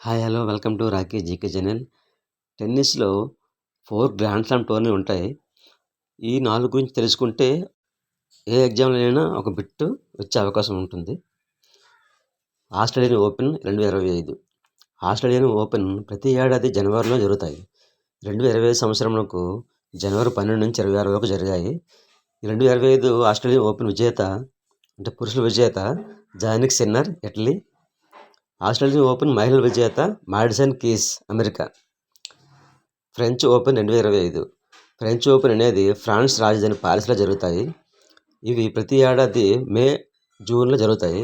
Hi hello welcome to Rocky GK channel. టెన్నిస్లో 4 grand slam tourney ఉంటాయి. ఈ 4 గురించి తెలుసుకుంటే ఏ ఎగ్జామ్లోనైనా ఒక బిట్టు వచ్చే అవకాశం ఉంటుంది. Australian open 2025. ఆస్ట్రేలియన్ ఓపెన్ ప్రతి ఏడాది జనవరిలో జరుగుతాయి. 2025 సంవత్సరంకు జనవరి 12 నుంచి 26 వరకు జరిగాయి. 2025 ఆస్ట్రేలియన్ ఓపెన్ విజేత అంటే పురుషుల విజేత Jannik sinner Italy. Australian open మహిళల విజేత Madison keys America. French open 2025. French open అనేది ఫ్రాన్స్ రాజధాని పారిస్లో జరుగుతాయి. ఇవి ప్రతి ఏడాది మే జూన్లో జరుగుతాయి.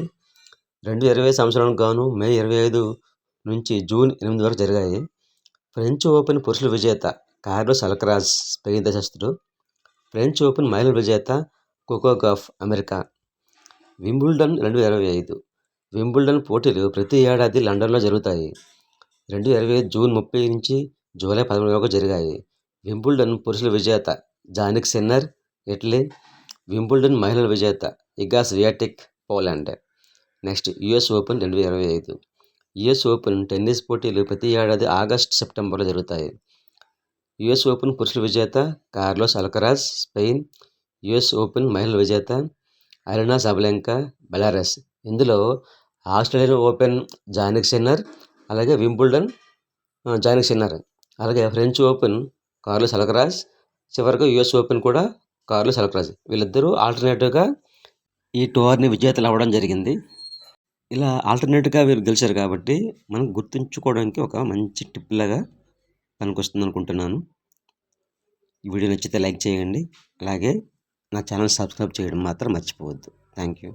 2020 సంవత్సరానికి గాను మే 25 నుంచి జూన్ 8 వరకు జరిగాయి. ఫ్రెంచ్ ఓపెన్ పురుషుల విజేత కార్లోస్ అల్కరాజ్ స్పెయిన్ దేశస్థుడు. ఫ్రెంచ్ ఓపెన్ మహిళల విజేత Coco Gauff America. Wimbledon 2025. Wimbledon పోటీలు ప్రతి ఏడాది లండన్లో జరుగుతాయి. 2025 జూన్ 30 నుంచి జూలై 13 వరకు జరిగాయి. వింబుల్డన్ పురుషుల విజేత జానిక్ సిన్నర్ ఇటలీ. వింబుల్డన్ మహిళల విజేత Iga Swiatek Poland. Next US open 2025. US open tennis పోటీలు ప్రతి ఏడాది ఆగస్టు సెప్టెంబర్లో జరుగుతాయి. యుఎస్ ఓపెన్ పురుషుల విజేత Carlos Alcaraz Spain. US open మహిళల విజేత అరెనా సబలెంకా బెలారస్. ఇందులో ఆస్ట్రేలియన్ ఓపెన్ జానిక్ సిన్నర్, అలాగే వింబుల్డన్ జానిక్ సిన్నర్, అలాగే ఫ్రెంచ్ ఓపెన్ కార్లోస్ అల్కరాజ్, చివరిగా యుఎస్ ఓపెన్ కూడా కార్లోస్ అల్కరాజ్. వీళ్ళిద్దరూ ఆల్టర్నేటివ్గా ఈ టోర్నీ విజేతలు అవ్వడం జరిగింది. ఇలా ఆల్టర్నేట్గా వీరు గెలిచారు కాబట్టి మనం గుర్తుంచుకోవడానికి ఒక మంచి టిప్ లాగా పనికొస్తుంది అనుకుంటున్నాను. ఈ వీడియో నచ్చితే లైక్ చేయండి, అలాగే నా ఛానల్ సబ్స్క్రైబ్ చేయడం మాత్రం మర్చిపోవద్దు. Thank you.